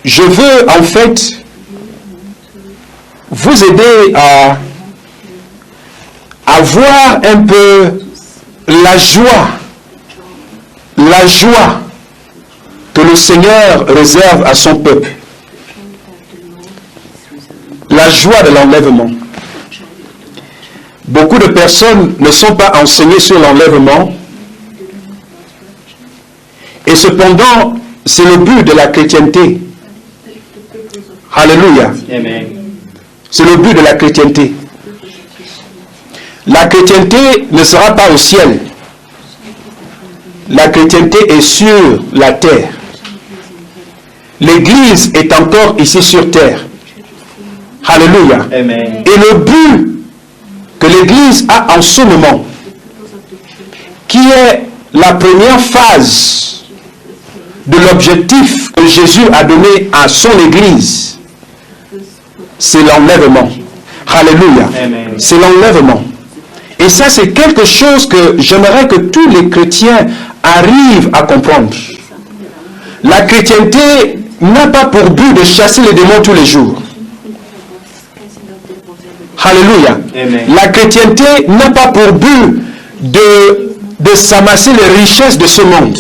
Je veux en fait vous aider à voir un peu la joie que le Seigneur réserve à son peuple. La joie de l'enlèvement. Beaucoup de personnes ne sont pas enseignées sur l'enlèvement et cependant c'est le but de la chrétienté. Alléluia. C'est le but de la chrétienté. La chrétienté ne sera pas au ciel. La chrétienté est sur la terre. L'Église est encore ici sur terre. Alléluia. Amen. Et le but que l'Église a en ce moment, qui est la première phase de l'objectif que Jésus a donné à son Église, c'est l'enlèvement. Alléluia. C'est l'enlèvement. Et ça, c'est quelque chose que j'aimerais que tous les chrétiens arrivent à comprendre. La chrétienté n'a pas pour but de chasser les démons tous les jours. Alléluia. La chrétienté n'a pas pour but de s'amasser les richesses de ce monde.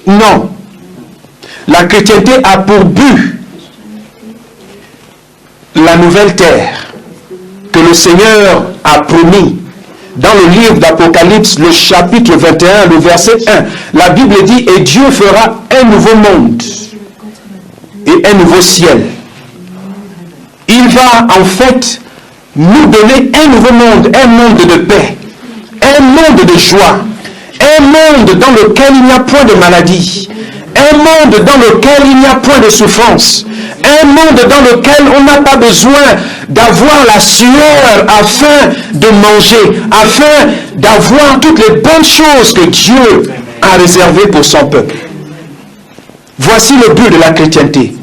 Non. La chrétienté a pour but la nouvelle terre que le Seigneur a promis dans le livre d'Apocalypse, le chapitre 21, le verset 1. La Bible dit, et Dieu fera un nouveau monde et un nouveau ciel. Il va en fait nous donner un nouveau monde, un monde de paix, un monde de joie, un monde dans lequel il n'y a point de maladie, un monde dans lequel il n'y a point de souffrance, un monde dans lequel on n'a pas besoin d'avoir la sueur afin de manger, afin d'avoir toutes les bonnes choses que Dieu a réservées pour son peuple. Voici le but de la chrétienté.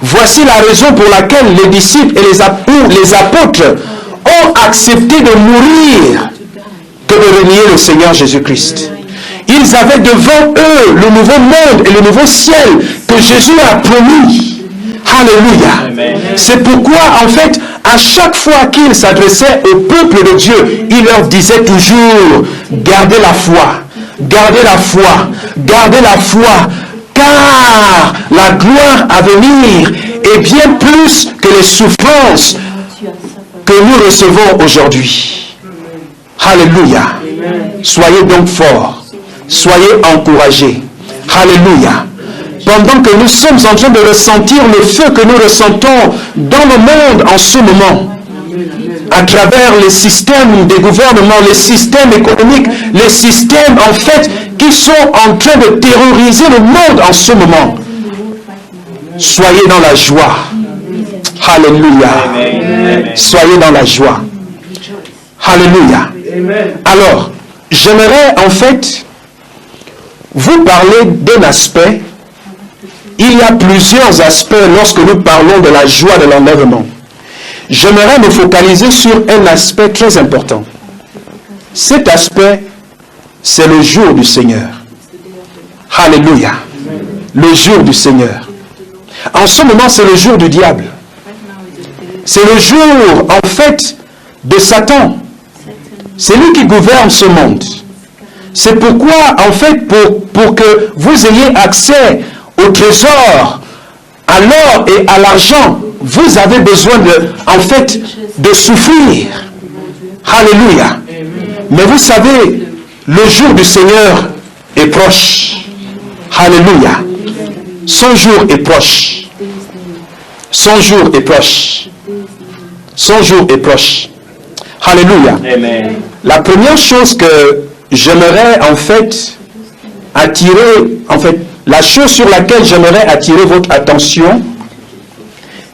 Voici la raison pour laquelle les disciples et les apôtres ont accepté de mourir que de renier le Seigneur Jésus-Christ. Ils avaient devant eux le nouveau monde et le nouveau ciel que Jésus a promis. Alléluia. C'est pourquoi, en fait, à chaque fois qu'il s'adressait au peuple de Dieu, il leur disait toujours, gardez la foi, gardez la foi, gardez la foi, car la gloire à venir est bien plus que les souffrances que nous recevons aujourd'hui. Alléluia. Soyez donc forts, soyez encouragés. Alléluia. Pendant que nous sommes en train de ressentir le feu que nous ressentons dans le monde en ce moment, à travers les systèmes des gouvernements, les systèmes économiques, les systèmes en fait qui sont en train de terroriser le monde en ce moment, soyez dans la joie. Alléluia. Soyez dans la joie. Alléluia. Alors, j'aimerais en fait vous parler d'un aspect. Il y a plusieurs aspects lorsque nous parlons de la joie de l'enlèvement. J'aimerais me focaliser sur un aspect très important. Cet aspect, c'est le jour du Seigneur. Alléluia. Le jour du Seigneur. En ce moment, c'est le jour du diable. C'est le jour, en fait, de Satan. C'est lui qui gouverne ce monde. C'est pourquoi, en fait, pour que vous ayez accès au trésor, à l'or et à l'argent, vous avez besoin de souffrir. Alléluia. Mais vous savez, le jour du Seigneur est proche. Alléluia. Son jour est proche. Son jour est proche. Son jour est proche. Alléluia. Amen. La première chose que j'aimerais en fait attirer, la chose sur laquelle j'aimerais attirer votre attention,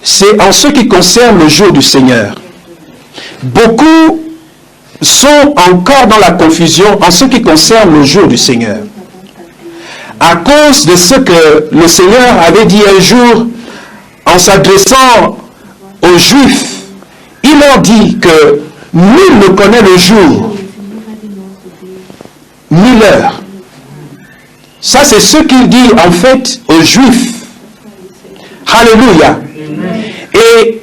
c'est en ce qui concerne le jour du Seigneur. Beaucoup sont encore dans la confusion en ce qui concerne le jour du Seigneur. À cause de ce que le Seigneur avait dit un jour en s'adressant aux Juifs, il leur dit que nul ne connaît le jour, ni l'heure. Ça, c'est ce qu'il dit en fait aux Juifs. Alléluia. Et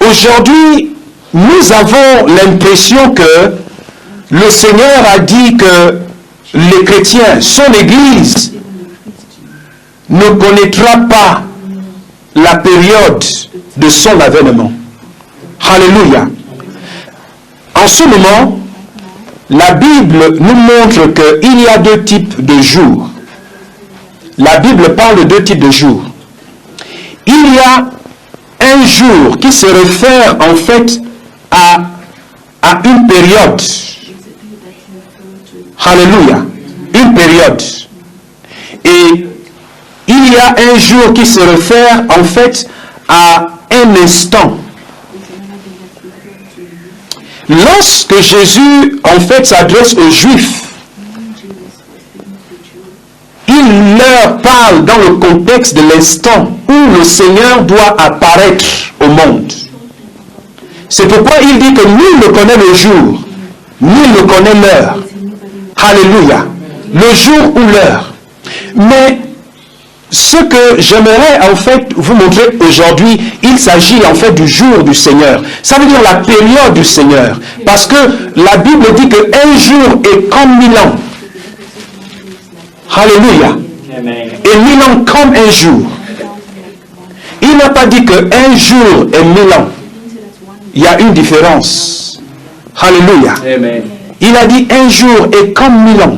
aujourd'hui, nous avons l'impression que le Seigneur a dit que les chrétiens, son Église, ne connaîtra pas la période de son avènement. Alléluia. En ce moment, la Bible nous montre qu'il y a deux types de jours. La Bible parle de deux types de jours. Il y a un jour qui se réfère en fait à une période. Alléluia. Une période. Et il y a un jour qui se réfère en fait à un instant. Lorsque Jésus en fait s'adresse aux Juifs, il leur parle dans le contexte de l'instant où le Seigneur doit apparaître au monde. C'est pourquoi il dit que nul ne connaît le jour, nul ne connaît l'heure. Alléluia. Le jour ou l'heure. Mais ce que j'aimerais en fait vous montrer aujourd'hui, il s'agit en fait du jour du Seigneur. Ça veut dire la période du Seigneur. Parce que la Bible dit qu'un jour est comme 1000 ans. Alléluia. Amen. Et 1000 ans comme un jour. Il n'a pas dit qu'un jour est 1000 ans. Il y a une différence. Alléluia. Amen. Il a dit un jour est comme 1000 ans.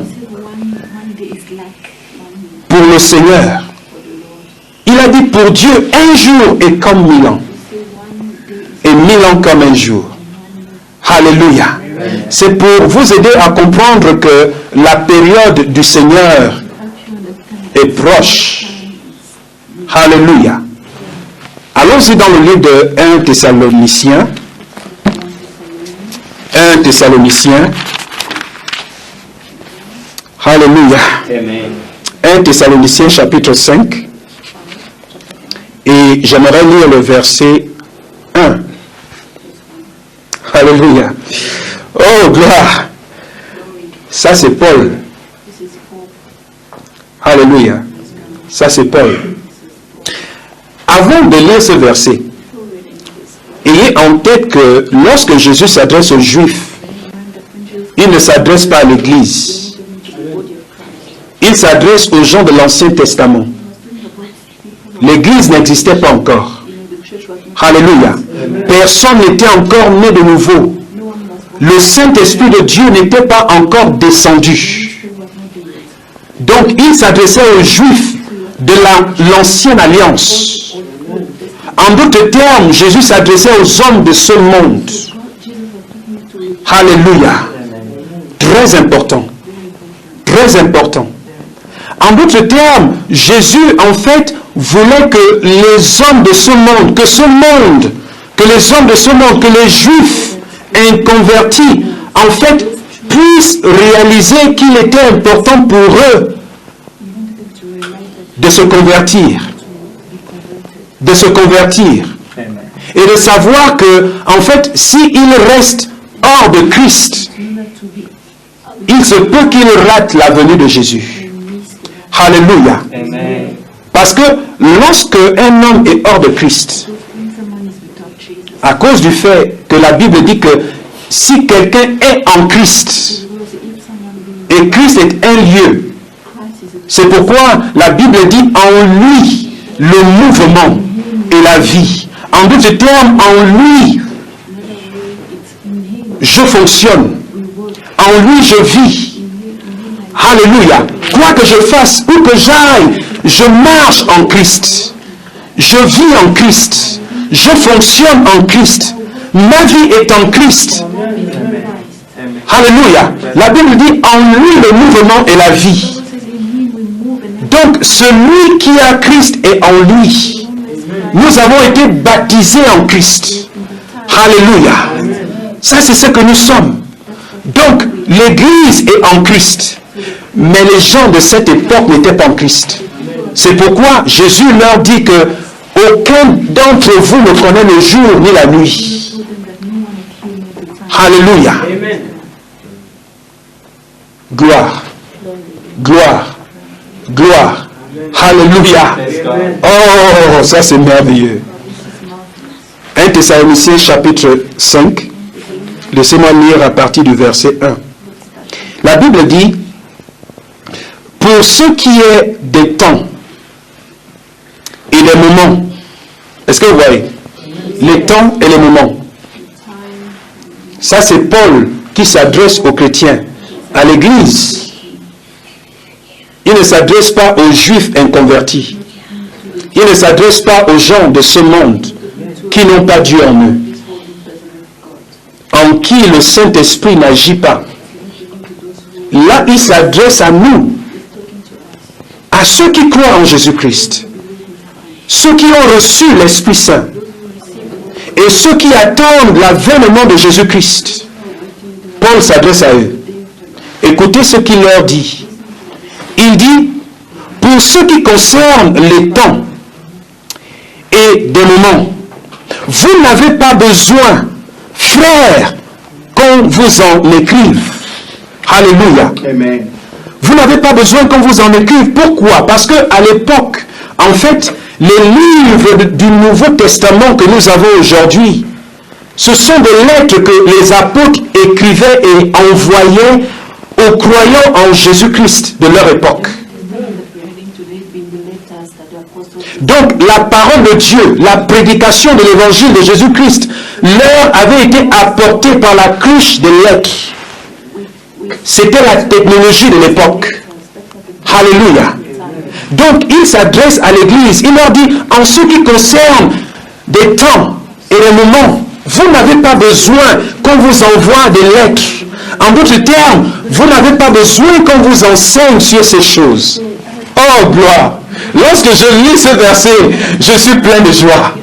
Pour le Seigneur. Il a dit pour Dieu, un jour est comme 1000 ans. Et 1000 ans comme un jour. Alléluia. C'est pour vous aider à comprendre que la période du Seigneur est proche. Alléluia. Allons-y dans le livre de 1 Thessaloniciens. 1 Thessaloniciens. Alléluia. Amen. 1 Thessaloniciens chapitre 5. Et j'aimerais lire le verset 1. Alléluia. Oh, gloire. Ça, c'est Paul. Alléluia. Ça, c'est Paul. Avant de lire ce verset, ayez en tête que lorsque Jésus s'adresse aux Juifs, il ne s'adresse pas à l'Église. Il s'adresse aux gens de l'Ancien Testament. L'Église n'existait pas encore. Alléluia. Personne n'était encore né de nouveau. Le Saint-Esprit de Dieu n'était pas encore descendu. Donc, il s'adressait aux Juifs de l'Ancienne Alliance. En d'autres termes, Jésus s'adressait aux hommes de ce monde. Alléluia. Très important. Très important. En d'autres termes, Jésus, en fait, voulait que les hommes de ce monde, que les hommes de ce monde, que les Juifs inconvertis, en fait, puissent réaliser qu'il était important pour eux de se convertir. De se convertir. Et de savoir que, en fait, s'ils restent hors de Christ, il se peut qu'ils ratent la venue de Jésus. Alléluia. Amen. Parce que lorsque un homme est hors de Christ, à cause du fait que la Bible dit que si quelqu'un est en Christ, et Christ est un lieu, c'est pourquoi la Bible dit en lui le mouvement et la vie. En d'autres termes, en lui je fonctionne, en lui je vis. Alléluia. Quoi que je fasse, où que j'aille, je marche en Christ. Je vis en Christ. Je fonctionne en Christ. Ma vie est en Christ. Alléluia. La Bible dit, en lui le mouvement et la vie. Donc, celui qui a Christ est en lui. Nous avons été baptisés en Christ. Alléluia. Ça, c'est ce que nous sommes. Donc, l'Église est en Christ. Mais les gens de cette époque n'étaient pas en Christ. C'est pourquoi Jésus leur dit que aucun d'entre vous ne connaît le jour ni la nuit. Alléluia. Gloire. Gloire. Gloire. Alléluia. Oh, ça c'est merveilleux. 1 Thessaloniciens chapitre 5. Laissez-moi lire à partir du verset 1. La Bible dit, pour ce qui est des temps et des moments, est-ce que vous voyez? Les temps et les moments. Ça c'est Paul qui s'adresse aux chrétiens, à l'Église. Il ne s'adresse pas aux Juifs inconvertis. Il ne s'adresse pas aux gens de ce monde qui n'ont pas Dieu en eux, en qui le Saint-Esprit n'agit pas. Là, il s'adresse à nous, à ceux qui croient en Jésus-Christ, ceux qui ont reçu l'Esprit Saint, et ceux qui attendent l'avènement de Jésus-Christ. Paul s'adresse à eux. Écoutez ce qu'il leur dit. Il dit, pour ce qui concerne les temps et des moments, vous n'avez pas besoin, frères, qu'on vous en écrive. Alléluia. Amen. Vous n'avez pas besoin qu'on vous en écrive. Pourquoi? Parce qu'à l'époque, en fait, les livres du Nouveau Testament que nous avons aujourd'hui, ce sont des lettres que les apôtres écrivaient et envoyaient aux croyants en Jésus-Christ de leur époque. Donc la parole de Dieu, la prédication de l'évangile de Jésus-Christ leur avait été apportée par la cruche des lettres. C'était la technologie de l'époque. Alléluia. Donc il s'adresse à l'Église, il leur dit, en ce qui concerne des temps et des moments, vous n'avez pas besoin qu'on vous envoie des lettres. En d'autres termes, vous n'avez pas besoin qu'on vous enseigne sur ces choses. Oh, gloire! Lorsque je lis ce verset, je suis plein de joie.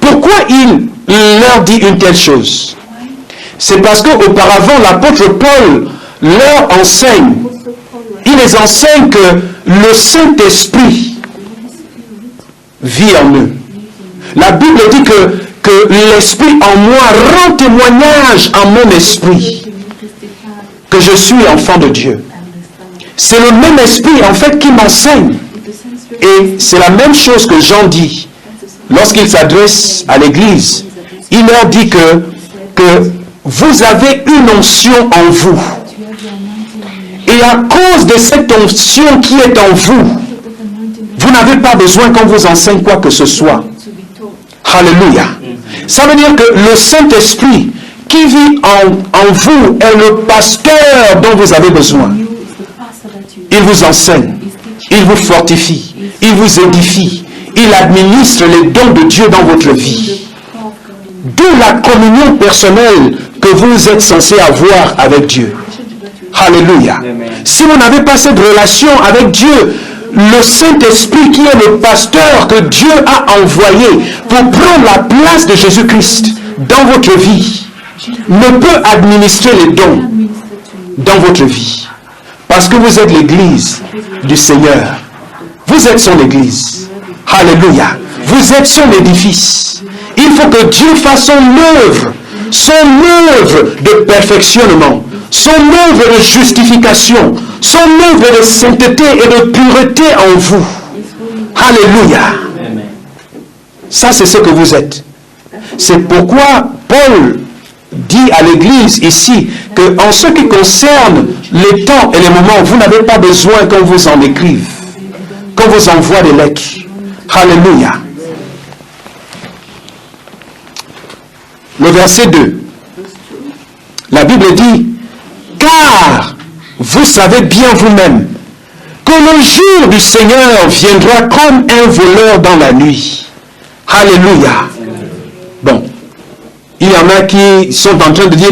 Pourquoi il leur dit une telle chose? C'est parce qu'auparavant, l'apôtre Paul leur enseigne. Il les enseigne que le Saint-Esprit vit en eux. La Bible dit que l'Esprit en moi rend témoignage à mon esprit que je suis enfant de Dieu. C'est le même esprit en fait qui m'enseigne. Et c'est la même chose que Jean dit lorsqu'il s'adresse à l'Église. Il leur dit que vous avez une onction en vous. Et à cause de cette onction qui est en vous, vous n'avez pas besoin qu'on vous enseigne quoi que ce soit. Alléluia. Ça veut dire que le Saint-Esprit qui vit en vous est le pasteur dont vous avez besoin. Il vous enseigne, il vous fortifie, il vous édifie, il administre les dons de Dieu dans votre vie. D'où la communion personnelle que vous êtes censé avoir avec Dieu. Alléluia. Si vous n'avez pas cette relation avec Dieu, le Saint-Esprit qui est le pasteur que Dieu a envoyé pour prendre la place de Jésus-Christ dans votre vie, ne peut administrer les dons dans votre vie. Parce que vous êtes l'église du Seigneur. Vous êtes son église. Alléluia. Vous êtes son édifice. Il faut que Dieu fasse son œuvre de perfectionnement, son œuvre de justification, son œuvre de sainteté et de pureté en vous. Alléluia. Ça, c'est ce que vous êtes. C'est pourquoi Paul dit à l'Église ici que en ce qui concerne les temps et les moments, vous n'avez pas besoin qu'on vous en écrive, qu'on vous envoie des lettres. Alléluia. Le verset 2. La Bible dit, car vous savez bien vous-même que que le jour du Seigneur viendra comme un voleur dans la nuit. Alléluia. Bon, il y en a qui sont en train de dire,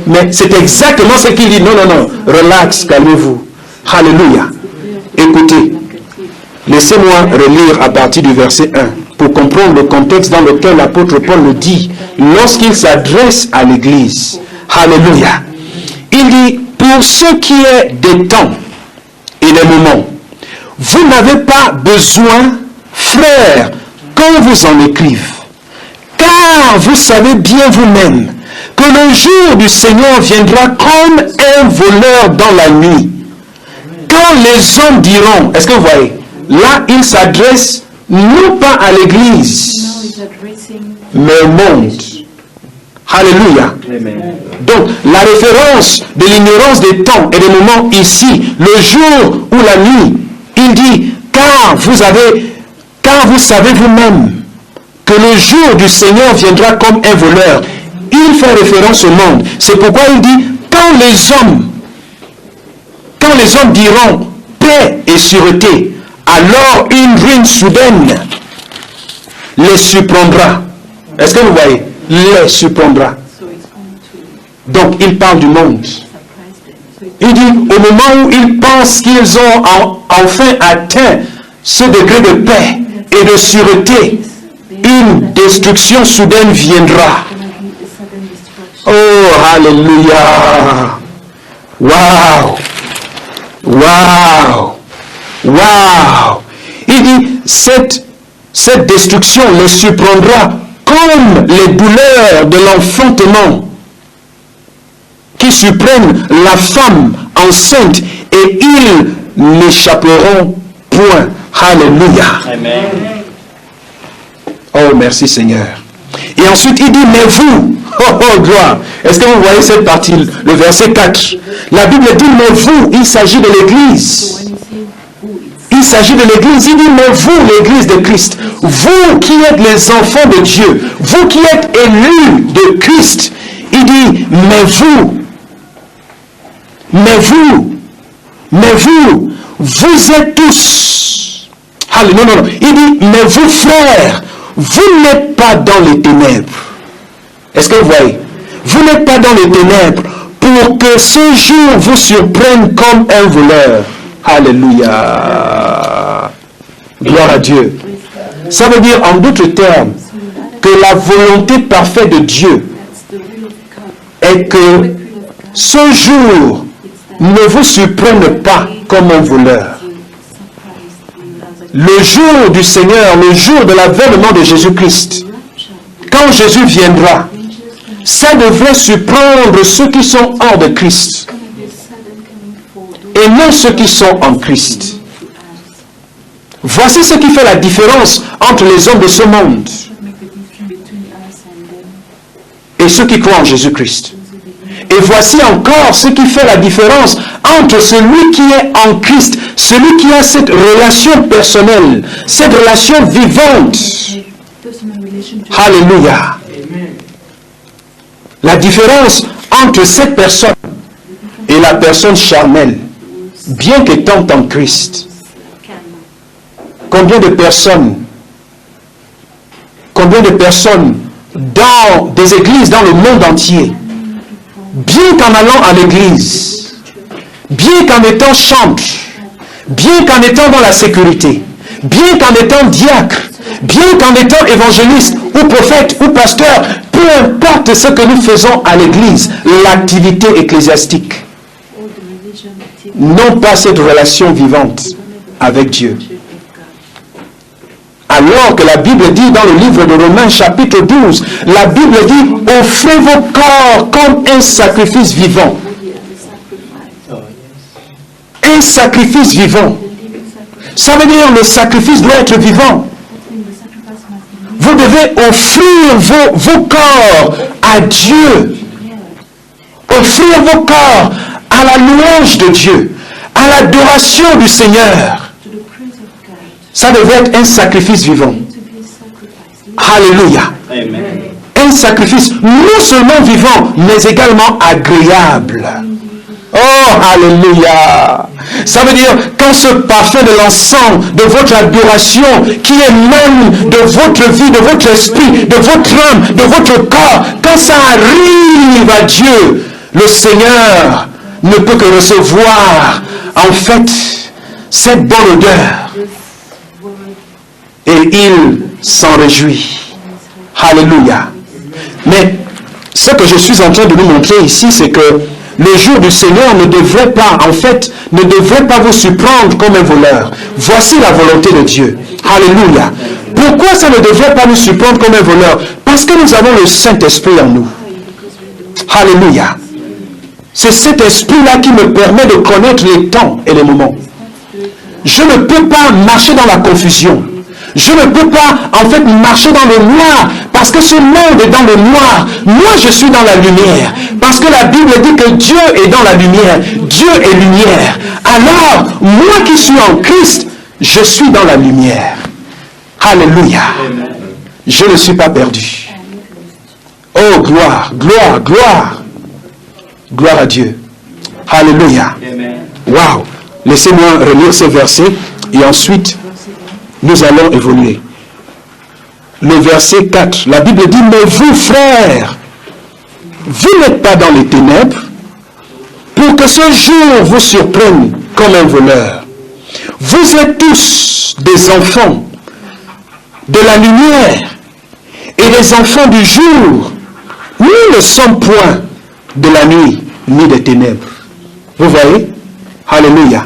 mais c'est exactement ce qu'il dit. Non, relax, calmez-vous. Alléluia. Écoutez, laissez-moi relire à partir du verset 1 pour comprendre le contexte dans lequel l'apôtre Paul le dit lorsqu'il s'adresse à l'église. Alléluia. Il dit, pour ce qui est des temps et des moments, vous n'avez pas besoin, frères, qu'on vous en écrive. Car vous savez bien vous-même que le jour du Seigneur viendra comme un voleur dans la nuit. Quand les hommes diront, est-ce que vous voyez, là il s'adresse non pas à l'église, mais au monde. Alléluia. Donc la référence de l'ignorance des temps et des moments ici, le jour ou la nuit, il dit, car vous savez vous-même que le jour du Seigneur viendra comme un voleur. Il fait référence au monde. C'est pourquoi il dit, quand les hommes diront paix et sûreté, alors une ruine soudaine les surprendra. Est-ce que vous voyez? Les surprendra. Donc il parle du monde. Il dit, au moment où ils pensent qu'ils ont enfin atteint ce degré de paix et de sûreté, une destruction soudaine viendra. Oh, alléluia. Waouh. Waouh. Waouh. Il dit, cette destruction les surprendra comme les douleurs de l'enfantement qui surprennent la femme enceinte et ils n'échapperont point. Alléluia. Amen. Oh, merci Seigneur. Et ensuite, il dit, mais vous, oh gloire. Est-ce que vous voyez cette partie, le verset 4? La Bible dit, mais vous, il s'agit de l'Église. Il s'agit de l'Église. Il dit, mais vous, l'Église de Christ, vous qui êtes les enfants de Dieu, vous qui êtes élus de Christ, il dit, mais vous êtes tous. Allez, non. Il dit, mais vous frères, vous n'êtes pas dans les ténèbres. Est-ce que vous voyez? Vous n'êtes pas dans les ténèbres pour que ce jour vous surprenne comme un voleur. Alléluia. Gloire à Dieu. Ça veut dire en d'autres termes que la volonté parfaite de Dieu est que ce jour ne vous surprenne pas comme un voleur. Le jour du Seigneur, le jour de l'avènement de Jésus-Christ, quand Jésus viendra, ça devrait surprendre ceux qui sont hors de Christ et non ceux qui sont en Christ. Voici ce qui fait la différence entre les hommes de ce monde et ceux qui croient en Jésus-Christ. Et voici encore ce qui fait la différence entre celui qui est en Christ, celui qui a cette relation personnelle, cette relation vivante. Alléluia. La différence entre cette personne et la personne charnelle, bien qu'étant en Christ. Combien de personnes dans des églises dans le monde entier, bien qu'en allant à l'église, bien qu'en étant chantre, bien qu'en étant dans la sécurité, bien qu'en étant diacre, bien qu'en étant évangéliste ou prophète ou pasteur, peu importe ce que nous faisons à l'église, l'activité ecclésiastique, n'ont pas cette relation vivante avec Dieu. Alors que la Bible dit dans le livre de Romains chapitre 12, la Bible dit, offrez vos corps comme un sacrifice vivant. Un sacrifice vivant. Ça veut dire le sacrifice doit être vivant. Vous devez offrir vos corps à Dieu. Offrir vos corps à la louange de Dieu, à l'adoration du Seigneur. Ça devait être un sacrifice vivant. Alléluia. Amen. Un sacrifice non seulement vivant, mais également agréable. Oh, alléluia. Ça veut dire, quand ce parfum de l'encens, de votre adoration, qui émane de votre vie, de votre esprit, de votre âme, de votre corps, quand ça arrive à Dieu, le Seigneur ne peut que recevoir, en fait, cette bonne odeur. Et il s'en réjouit. Alléluia. Mais ce que je suis en train de vous montrer ici, c'est que le jour du Seigneur ne devrait pas, en fait, ne devrait pas vous surprendre comme un voleur. Voici la volonté de Dieu. Alléluia. Pourquoi ça ne devrait pas nous surprendre comme un voleur? Parce que nous avons le Saint-Esprit en nous. Alléluia. C'est cet esprit-là qui me permet de connaître les temps et les moments. Je ne peux pas marcher dans la confusion. Je ne peux pas, en fait, marcher dans le noir, parce que ce monde est dans le noir. Moi, je suis dans la lumière, parce que la Bible dit que Dieu est dans la lumière. Dieu est lumière. Alors, moi qui suis en Christ, je suis dans la lumière. Alléluia. Je ne suis pas perdu. Oh, gloire, gloire, gloire. Gloire à Dieu. Alléluia. Waouh. Laissez-moi relire ce verset et ensuite nous allons évoluer. Le verset 4, la Bible dit, mais vous frères, vous n'êtes pas dans les ténèbres pour que ce jour vous surprenne comme un voleur. Vous êtes tous des enfants de la lumière et des enfants du jour. Nous ne sommes point de la nuit ni des ténèbres. Vous voyez? Alléluia.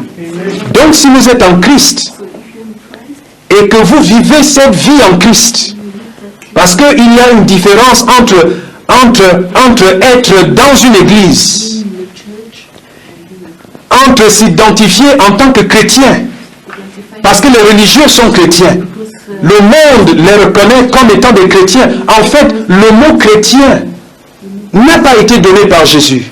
Donc si vous êtes en Christ et que vous vivez cette vie en Christ, parce qu'il y a une différence entre être dans une église, entre s'identifier en tant que chrétien, parce que les religieux sont chrétiens. Le monde les reconnaît comme étant des chrétiens. En fait, le mot chrétien n'a pas été donné par Jésus.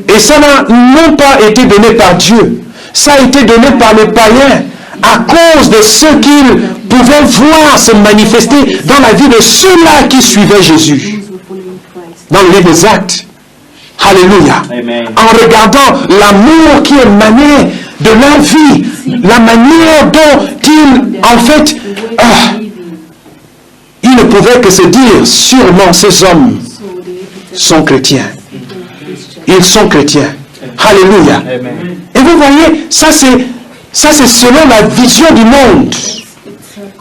Et ça n'a non pas été donné par Dieu. Ça a été donné par les païens à cause de ce qu'ils pouvaient voir se manifester dans la vie de ceux-là qui suivaient Jésus. Dans le livre des Actes. Alléluia. Amen. En regardant l'amour qui émanait de leur vie, la manière dont ils, en fait, ils ne pouvaient que se dire, sûrement ces hommes sont chrétiens. Ils sont chrétiens. Alléluia. Amen. Et vous voyez, ça c'est selon la vision du monde.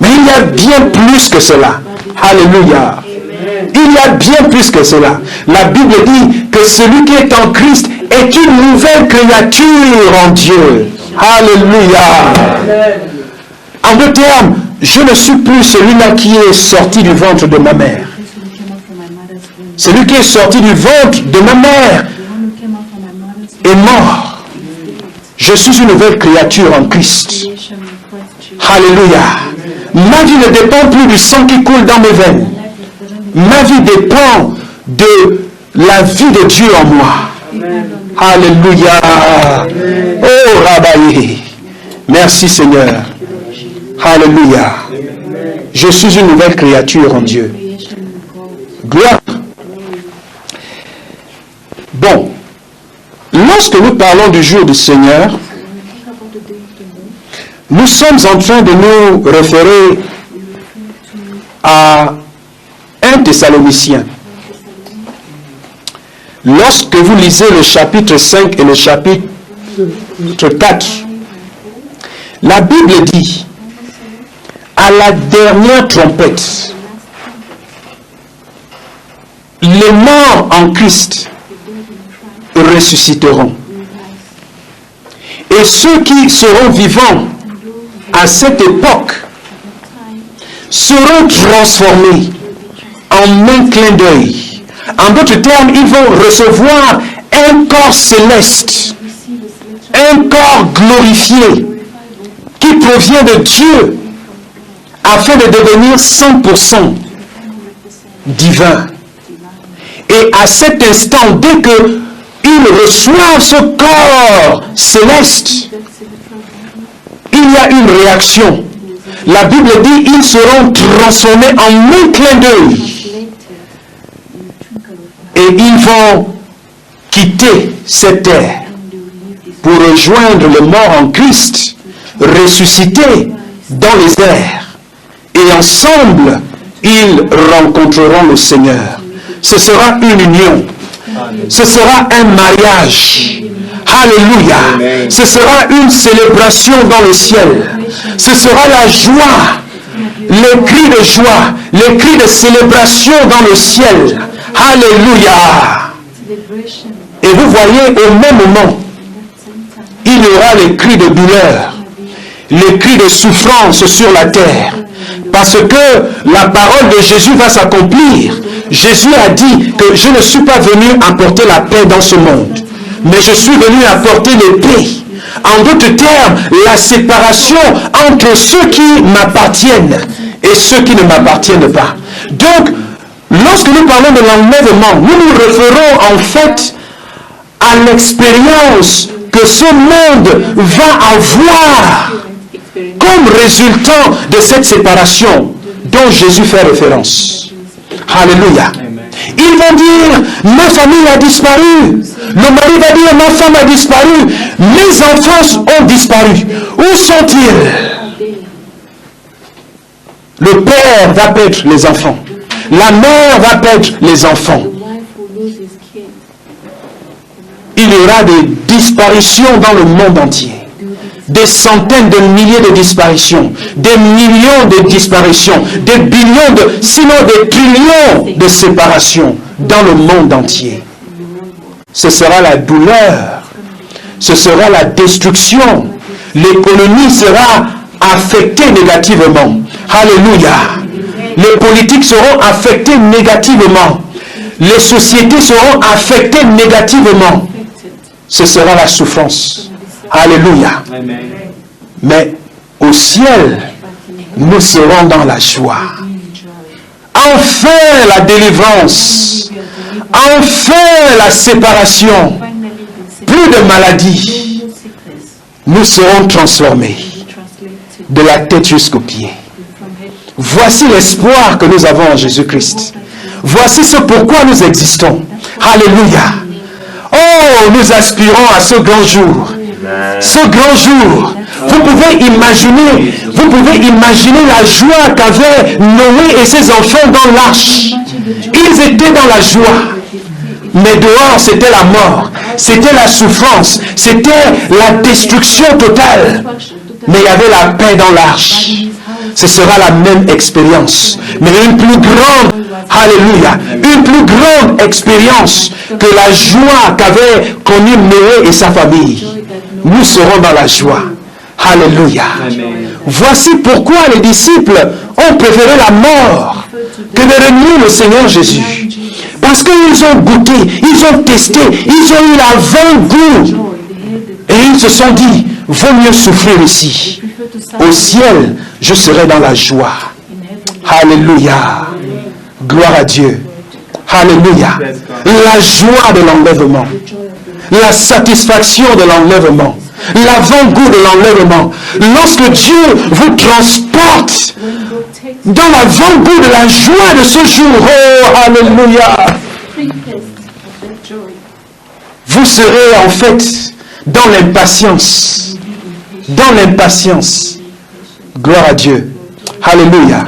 Mais il y a bien plus que cela. Alléluia. Il y a bien plus que cela. La Bible dit que celui qui est en Christ est une nouvelle créature en Dieu. Alléluia. En d'autres termes, je ne suis plus celui-là qui est sorti du ventre de ma mère. Celui qui est sorti du ventre de ma mère est mort. Je suis une nouvelle créature en Christ. Alléluia. Ma vie ne dépend plus du sang qui coule dans mes veines. Ma vie dépend de la vie de Dieu en moi. Alléluia. Oh, Rabbi. Merci Seigneur. Alléluia. Je suis une nouvelle créature en Dieu. Gloire. Bon. Lorsque nous parlons du jour du Seigneur, nous sommes en train de nous référer à 1 Thessaloniciens. Lorsque vous lisez le chapitre 5 et le chapitre 4, la Bible dit, à la dernière trompette, les morts en Christ ressusciteront. Et ceux qui seront vivants à cette époque seront transformés en un clin d'œil. En d'autres termes, ils vont recevoir un corps céleste, un corps glorifié qui provient de Dieu afin de devenir 100% divin. Et à cet instant, dès que ils reçoivent ce corps céleste, il y a une réaction. La Bible dit ils seront transformés en un clin d'œil. Et ils vont quitter cette terre pour rejoindre les morts en Christ, ressuscités dans les airs. Et ensemble, ils rencontreront le Seigneur. Ce sera une union. Ce sera un mariage. Alléluia. Ce sera une célébration dans le ciel. Ce sera la joie. Les cris de joie, les cris de célébration dans le ciel. Alléluia. Et vous voyez, au même moment, il y aura les cris de douleur, les cris de souffrance sur la terre. Parce que la parole de Jésus va s'accomplir. Jésus a dit que je ne suis pas venu apporter la paix dans ce monde, mais je suis venu apporter l'épée. En d'autres termes, la séparation entre ceux qui m'appartiennent et ceux qui ne m'appartiennent pas. Donc, lorsque nous parlons de l'enlèvement, nous nous référons en fait à l'expérience que ce monde va avoir comme résultat de cette séparation dont Jésus fait référence. Alléluia. Ils vont dire, ma famille a disparu. Le mari va dire, ma femme a disparu. Mes enfants ont disparu. Où sont-ils? Le père va perdre les enfants. La mère va perdre les enfants. Il y aura des disparitions dans le monde entier. Des centaines de milliers de disparitions, des millions de disparitions, des billions sinon des trillions de séparations dans le monde entier. Ce sera la douleur, ce sera la destruction, l'économie sera affectée négativement. Alléluia. Les politiques seront affectées négativement, les sociétés seront affectées négativement. Ce sera la souffrance. Alléluia. Mais au ciel, nous serons dans la joie. Enfin la délivrance. Enfin la séparation. Plus de maladies. Nous serons transformés de la tête jusqu'aux pieds. Voici l'espoir que nous avons en Jésus-Christ. Voici ce pourquoi nous existons. Alléluia. Oh, nous aspirons à ce grand jour. Ce grand jour, vous pouvez imaginer la joie qu'avaient Noé et ses enfants dans l'arche. Ils étaient dans la joie. Mais dehors, c'était la mort, c'était la souffrance, c'était la destruction totale. Mais il y avait la paix dans l'arche. Ce sera la même expérience, mais une plus grande, alléluia, une plus grande expérience que la joie qu'avait connue Noé et sa famille. Nous serons dans la joie. Alléluia. Voici pourquoi les disciples ont préféré la mort que de renier le Seigneur Jésus. Parce qu'ils ont goûté, ils ont testé, ils ont eu l'avant-goût. Et ils se sont dit, vaut mieux souffrir ici. Au ciel, je serai dans la joie. Alléluia. Gloire à Dieu. Alléluia. La joie de l'enlèvement. La satisfaction de l'enlèvement, l'avant-goût de l'enlèvement. Lorsque Dieu vous transporte dans l'avant-goût de la joie de ce jour, oh, alléluia, vous serez en fait dans l'impatience. Dans l'impatience. Gloire à Dieu. Alléluia.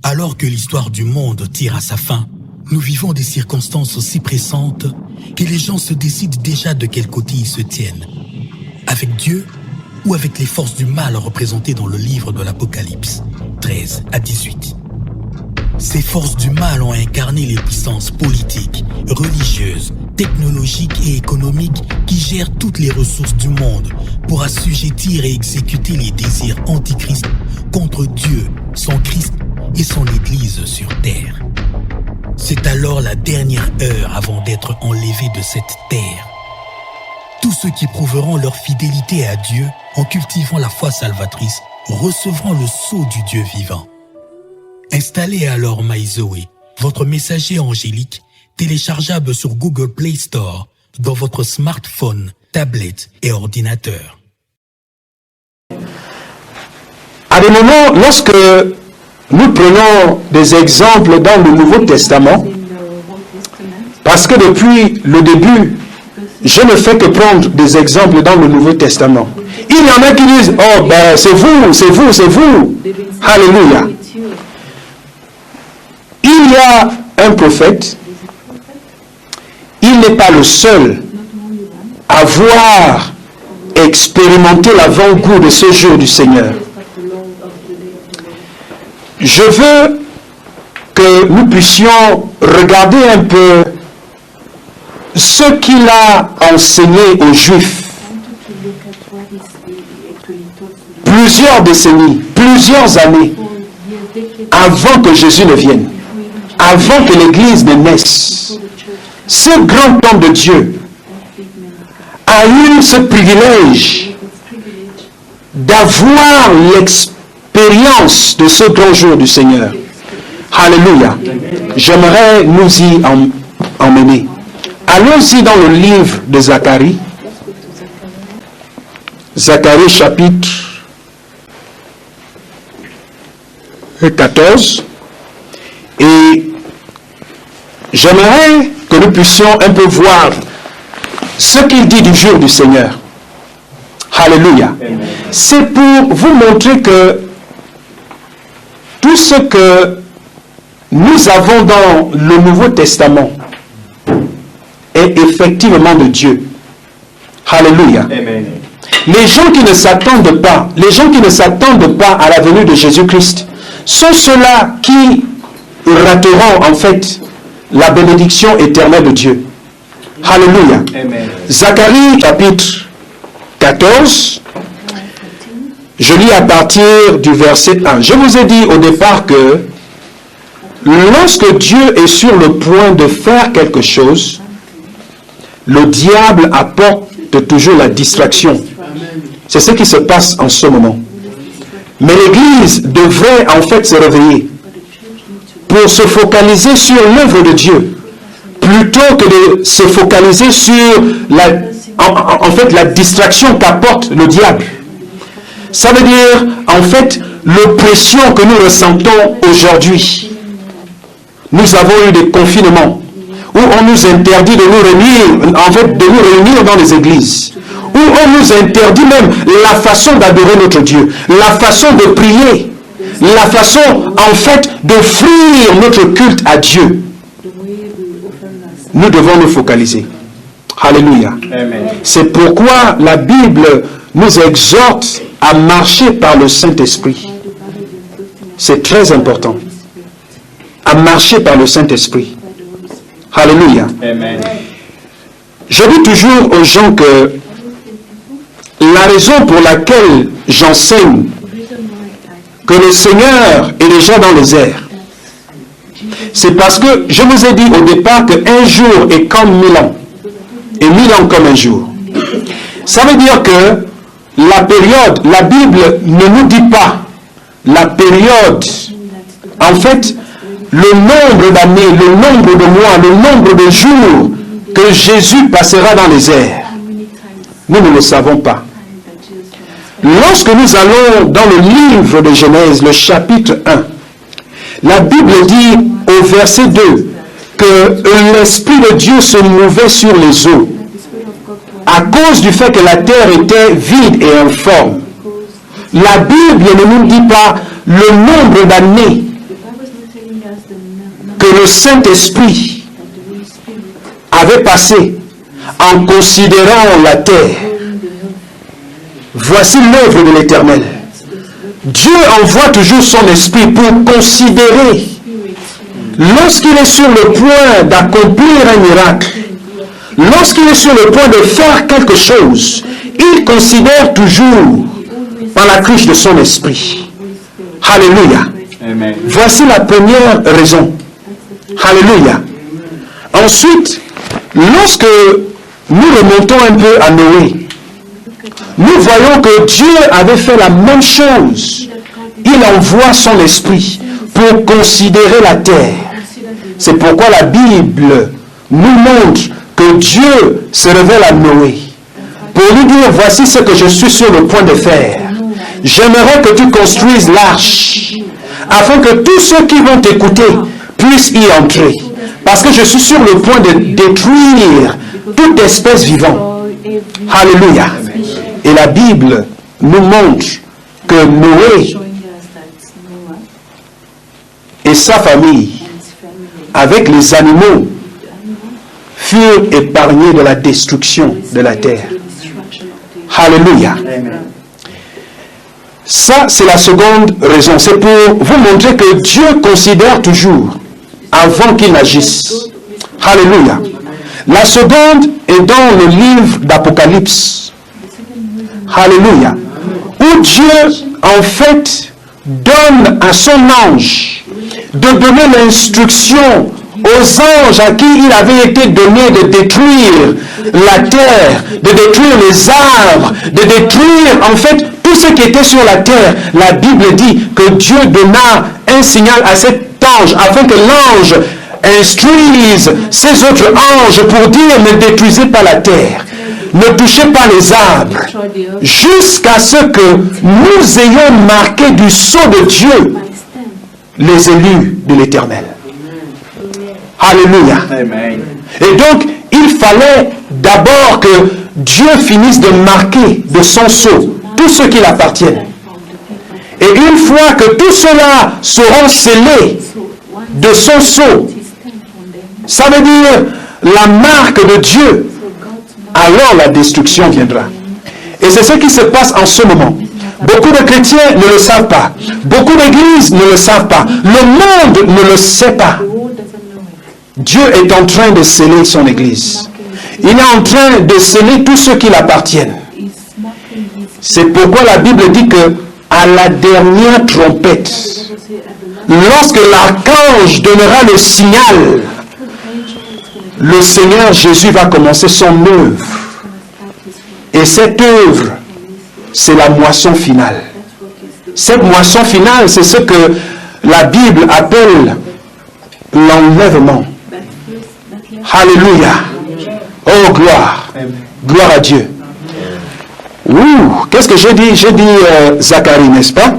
Alors que l'histoire du monde tire à sa fin, nous vivons des circonstances aussi pressantes que les gens se décident déjà de quel côté ils se tiennent. Avec Dieu ou avec les forces du mal représentées dans le livre de l'Apocalypse 13 à 18. Ces forces du mal ont incarné les puissances politiques, religieuses, technologiques et économiques qui gèrent toutes les ressources du monde pour assujettir et exécuter les désirs antichrist contre Dieu, son Christ et son Église sur terre. C'est alors la dernière heure avant d'être enlevés de cette terre. Tous ceux qui prouveront leur fidélité à Dieu en cultivant la foi salvatrice recevront le sceau du Dieu vivant. Installez alors MyZoé, votre messager angélique, téléchargeable sur Google Play Store, dans votre smartphone, tablette et ordinateur. À des moments, lorsque nous prenons des exemples dans le Nouveau Testament, parce que depuis le début Je ne fais que prendre des exemples dans le Nouveau Testament. Il y en a qui disent, oh ben c'est vous, c'est vous, c'est vous. Alléluia. Il y a un prophète, il n'est pas le seul à avoir expérimenté l'avant-goût de ce jour du Seigneur. Je veux que nous puissions regarder un peu ce qu'il a enseigné aux Juifs. Plusieurs décennies, plusieurs années avant que Jésus ne vienne, avant que l'Église ne naisse. Ce grand homme de Dieu a eu ce privilège d'avoir l'expérience de ce grand jour du Seigneur. Alléluia. J'aimerais nous y emmener. Allons-y dans le livre de Zacharie. Zacharie chapitre 14. Et j'aimerais que nous puissions un peu voir ce qu'il dit du jour du Seigneur. Alléluia. C'est pour vous montrer que tout ce que nous avons dans le Nouveau Testament est effectivement de Dieu. Alléluia. Amen. Les gens qui ne s'attendent pas, à la venue de Jésus-Christ, sont ceux-là qui rateront en fait la bénédiction éternelle de Dieu. Alléluia. Amen. Zacharie chapitre 14, je lis à partir du verset 1. Je vous ai dit au départ que lorsque Dieu est sur le point de faire quelque chose, le diable apporte toujours la distraction. C'est ce qui se passe en ce moment. Mais l'Église devrait en fait se réveiller pour se focaliser sur l'œuvre de Dieu, plutôt que de se focaliser sur la distraction qu'apporte le diable. Ça veut dire, en fait, l'oppression que nous ressentons aujourd'hui. Nous avons eu des confinements où on nous interdit de nous réunir dans les églises, où on nous interdit même la façon d'adorer notre Dieu, la façon de prier, la façon, en fait, d'offrir notre culte à Dieu. Nous devons nous focaliser. Alléluia. Amen. C'est pourquoi la Bible nous exhorte à marcher par le Saint-Esprit. C'est très important. À marcher par le Saint-Esprit. Alléluia. Amen. Je dis toujours aux gens que la raison pour laquelle j'enseigne que le Seigneur est déjà dans les airs, c'est parce que je vous ai dit au départ qu'un jour est comme 1000 ans, et 1000 ans comme un jour. Ça veut dire que la période, la Bible ne nous dit pas la période, en fait, le nombre d'années, le nombre de mois, le nombre de jours que Jésus passera dans les airs. Nous ne le savons pas. Lorsque nous allons dans le livre de Genèse, le chapitre 1, la Bible dit au verset 2 que l'Esprit de Dieu se mouvait sur les eaux à cause du fait que la terre était vide et informe. La Bible ne nous dit pas le nombre d'années que le Saint-Esprit avait passé en considérant la terre. Voici l'œuvre de l'Éternel. Dieu envoie toujours son esprit pour considérer. Lorsqu'il est sur le point d'accomplir un miracle, lorsqu'il est sur le point de faire quelque chose, il considère toujours par la cruche de son esprit. Alléluia. Amen. Voici la première raison. Alléluia. Ensuite, lorsque nous remontons un peu à Noé, nous voyons que Dieu avait fait la même chose. Il envoie son esprit pour considérer la terre. C'est pourquoi la Bible nous montre que Dieu se révèle à Noé pour lui dire, voici ce que je suis sur le point de faire. J'aimerais que tu construises l'arche afin que tous ceux qui vont t'écouter puissent y entrer. Parce que je suis sur le point de détruire toute espèce vivante. Alléluia. Et la Bible nous montre que Noé et sa famille, avec les animaux, furent épargnés de la destruction de la terre. Alléluia. Ça, c'est la seconde raison. C'est pour vous montrer que Dieu considère toujours avant qu'il n'agisse. Alléluia. La seconde est dans le livre d'Apocalypse. Alléluia. Où Dieu, en fait, donne à son ange de donner l'instruction aux anges à qui il avait été donné de détruire la terre, de détruire les arbres, de détruire en fait tout ce qui était sur la terre. La Bible dit que Dieu donna un signal à cet ange afin que l'ange instruise ces autres anges pour dire ne détruisez pas la terre, ne touchez pas les arbres, jusqu'à ce que nous ayons marqué du sceau de Dieu les élus de l'Éternel. Alléluia. Amen. Et donc, il fallait d'abord que Dieu finisse de marquer de son sceau tous ceux qui l'appartiennent. Et une fois que tout cela seront scellés de son sceau, ça veut dire la marque de Dieu, alors la destruction viendra. Et c'est ce qui se passe en ce moment. Beaucoup de chrétiens ne le savent pas. Beaucoup d'églises ne le savent pas. Le monde ne le sait pas. Dieu est en train de sceller son église. Il est en train de sceller tous ceux qui l'appartiennent. C'est pourquoi la Bible dit que à la dernière trompette, lorsque l'archange donnera le signal, le Seigneur Jésus va commencer son œuvre. Et cette œuvre, c'est la moisson finale. Cette moisson finale, c'est ce que la Bible appelle l'enlèvement. Alléluia. Oh, gloire. Gloire à Dieu. Ouh, qu'est-ce que j'ai dit? J'ai dit Zacharie, n'est-ce pas?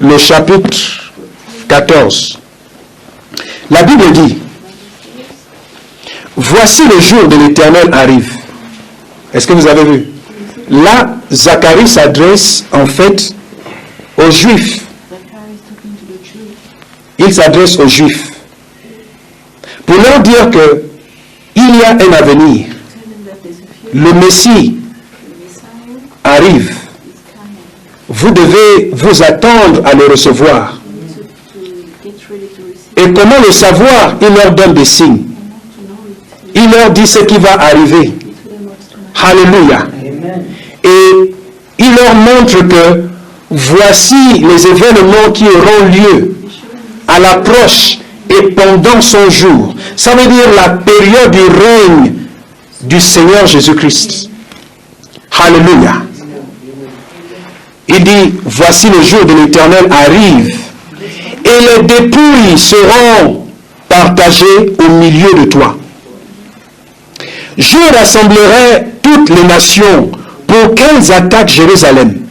Le chapitre 14. La Bible dit, voici le jour de l'Éternel arrive. Est-ce que vous avez vu? Là, Zacharie s'adresse en fait aux Juifs. Il s'adresse aux Juifs pour leur dire que il y a un avenir. Le Messie arrive. Vous devez vous attendre à le recevoir. Et comment le savoir? Il leur donne des signes. Il leur dit ce qui va arriver. Alléluia. Et il leur montre que voici les événements qui auront lieu à l'approche et pendant son jour. Ça veut dire la période du règne du Seigneur Jésus-Christ. Alléluia. Il dit, voici le jour de l'Éternel arrive et les dépouilles seront partagées au milieu de toi. Je rassemblerai toutes les nations pour qu'elles attaquent Jérusalem.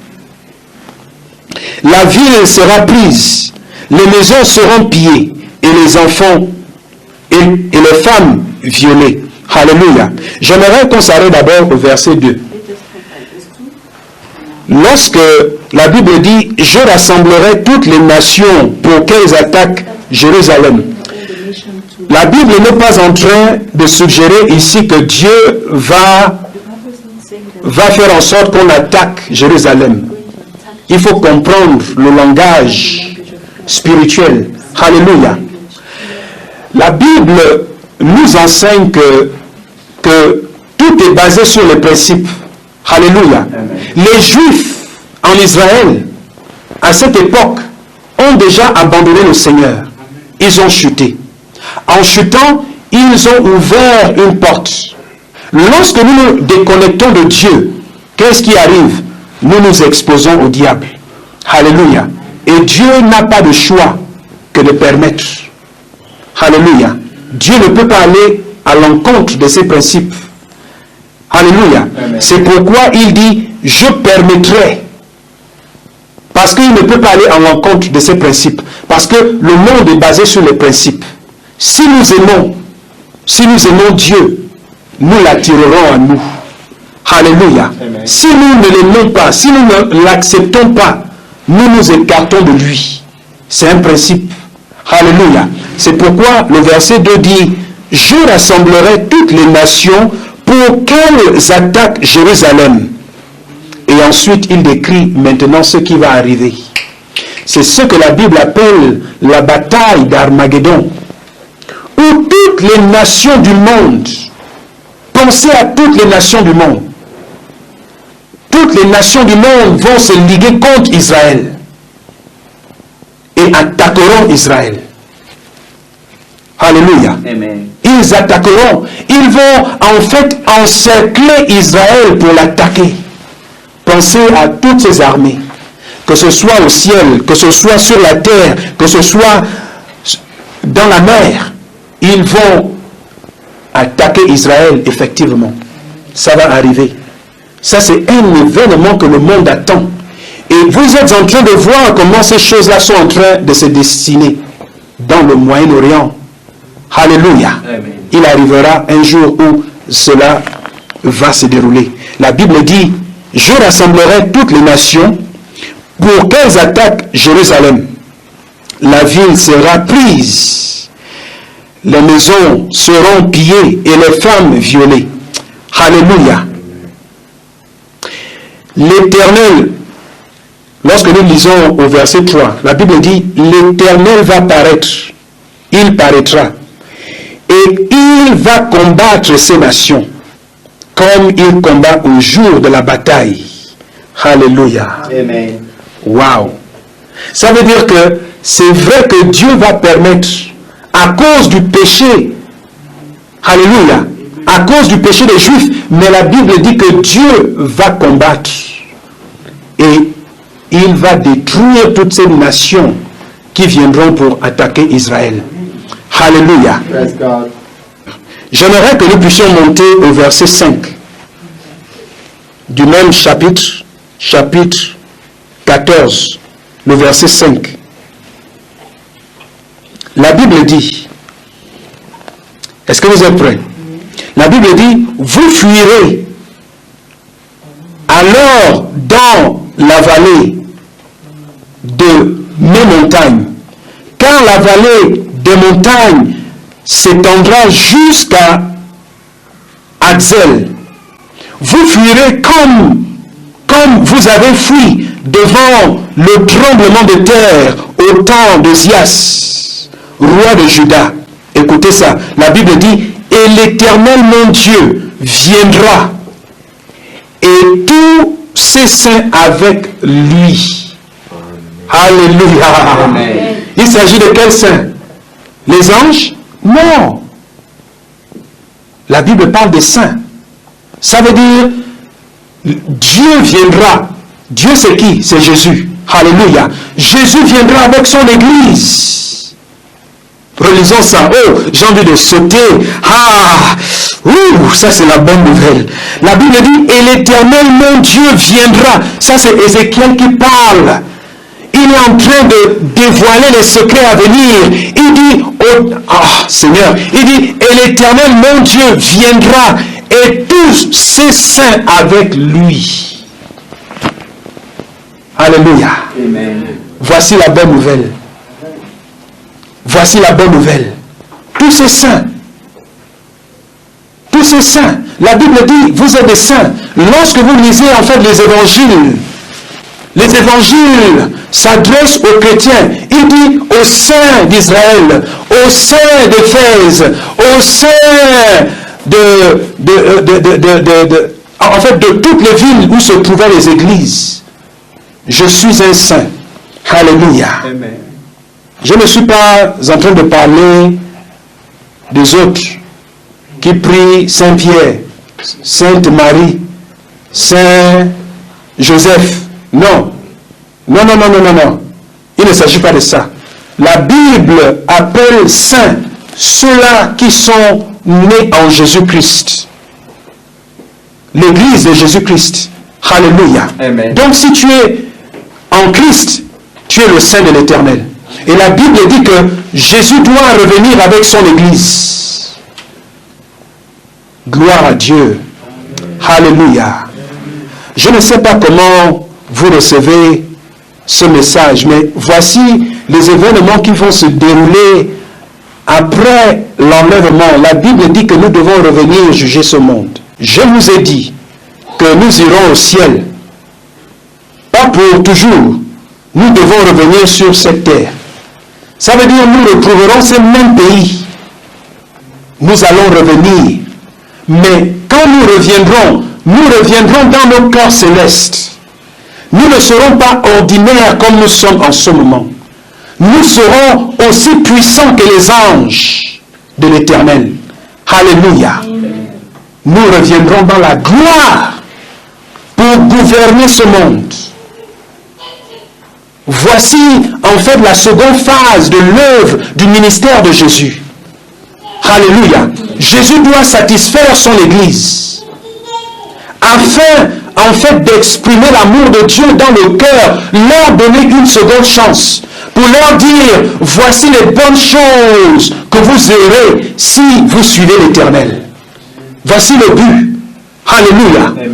La ville sera prise, les maisons seront pillées et les enfants et les femmes violées. Alléluia. J'aimerais qu'on s'arrête d'abord au verset 2. Lorsque la Bible dit « Je rassemblerai toutes les nations pour qu'elles attaquent Jérusalem », la Bible n'est pas en train de suggérer ici que Dieu va faire en sorte qu'on attaque Jérusalem. Il faut comprendre le langage spirituel. Alléluia. La Bible nous enseigne que tout est basé sur les principes. Alléluia. Les Juifs en Israël, à cette époque, ont déjà abandonné le Seigneur. Ils ont chuté. En chutant, ils ont ouvert une porte. Lorsque nous nous déconnectons de Dieu, qu'est-ce qui arrive? Nous nous exposons au diable. Alléluia. Et Dieu n'a pas de choix que de permettre. Alléluia. Dieu ne peut pas aller à l'encontre de ses principes. Alléluia. C'est pourquoi il dit, je permettrai. Parce qu'il ne peut pas aller à l'encontre de ses principes. Parce que le monde est basé sur les principes. Si nous aimons, Si nous aimons Dieu, nous l'attirerons à nous. Alléluia. Amen. Si nous ne l'aimons pas, si nous ne l'acceptons pas, nous nous écartons de lui. C'est un principe. Alléluia. C'est pourquoi le verset 2 dit, « Je rassemblerai toutes les nations pour qu'elles attaquent Jérusalem. » Et ensuite, il décrit maintenant ce qui va arriver. C'est ce que la Bible appelle la bataille d'Armageddon, où toutes les nations du monde, pensez à toutes les nations du monde, toutes les nations du monde vont se liguer contre Israël et attaqueront Israël. Alléluia. Amen. Ils attaqueront, ils vont en fait encercler Israël pour l'attaquer. Pensez à toutes ces armées, que ce soit au ciel, que ce soit sur la terre, que ce soit dans la mer. Ils vont attaquer Israël, effectivement. Ça va arriver. Ça, c'est un événement que le monde attend. Et vous êtes en train de voir comment ces choses-là sont en train de se dessiner dans le Moyen-Orient. Alléluia. Amen. Il arrivera un jour où cela va se dérouler. La Bible dit, « Je rassemblerai toutes les nations pour qu'elles attaquent Jérusalem. La ville sera prise. Les maisons seront pillées et les femmes violées. » Alléluia. L'Éternel, lorsque nous lisons au verset 3, la Bible dit, « L'Éternel va paraître, il paraîtra, et il va combattre ces nations, comme il combat au jour de la bataille. » Alléluia. Amen. Wow. Ça veut dire que c'est vrai que Dieu va permettre, à cause du péché, alléluia, à cause du péché des Juifs, mais la Bible dit que Dieu va combattre et il va détruire toutes ces nations qui viendront pour attaquer Israël. Alléluia. J'aimerais que nous puissions monter au verset 5 du même chapitre 14, le verset 5. La Bible dit, est-ce que vous êtes prêts? La Bible dit, vous fuirez alors dans la vallée de mes montagnes, car la vallée des montagnes s'étendra jusqu'à Axel. Vous fuirez comme vous avez fui devant le tremblement de terre au temps d'Ozias, roi de Juda. Écoutez ça, la Bible dit, et l'Éternel mon Dieu viendra, et tous ses saints avec lui. Alléluia. Amen. Il s'agit de quels saints? Les anges? Non. La Bible parle des saints. Ça veut dire, Dieu viendra. Dieu c'est qui? C'est Jésus. Alléluia. Jésus viendra avec son église. Relisons ça. Oh, j'ai envie de sauter. Ah, ça c'est la bonne nouvelle. La Bible dit, et l'Éternel mon Dieu viendra. Ça c'est Ézéchiel qui parle. Il est en train de dévoiler les secrets à venir. Il dit, oh, Seigneur, il dit, et l'Éternel mon Dieu viendra et tous ses saints avec lui. Alléluia. Amen. Voici la bonne nouvelle. Voici la bonne nouvelle. Tous ces saints. Tous ces saints. La Bible dit, vous êtes des saints. Lorsque vous lisez en fait les évangiles s'adressent aux chrétiens. Il dit aux saints d'Israël, aux saints d'Éphèse, aux saints en fait de toutes les villes où se trouvaient les églises. Je suis un saint. Alléluia. Amen. Je ne suis pas en train de parler des autres qui prient Saint Pierre, Sainte Marie, Saint Joseph. Non. Non, non, non, non, non, non. Il ne s'agit pas de ça. La Bible appelle saints ceux-là qui sont nés en Jésus-Christ. L'église de Jésus-Christ. Alléluia. Amen. Donc si tu es en Christ, tu es le saint de l'Éternel. Et la Bible dit que Jésus doit revenir avec son église. Gloire à Dieu. Alléluia. Je ne sais pas comment vous recevez ce message, mais voici les événements qui vont se dérouler après l'enlèvement. La Bible dit que nous devons revenir juger ce monde. Je vous ai dit que nous irons au ciel. Pas pour toujours. Nous devons revenir sur cette terre. Ça veut dire que nous retrouverons ces mêmes pays. Nous allons revenir. Mais quand nous reviendrons dans nos corps célestes. Nous ne serons pas ordinaires comme nous sommes en ce moment. Nous serons aussi puissants que les anges de l'Éternel. Alléluia. Nous reviendrons dans la gloire pour gouverner ce monde. Voici en fait la seconde phase de l'œuvre du ministère de Jésus. Alléluia. Jésus doit satisfaire son Église afin en fait d'exprimer l'amour de Dieu dans le cœur, leur donner une seconde chance pour leur dire voici les bonnes choses que vous aurez si vous suivez l'Éternel. Voici le but. Alléluia.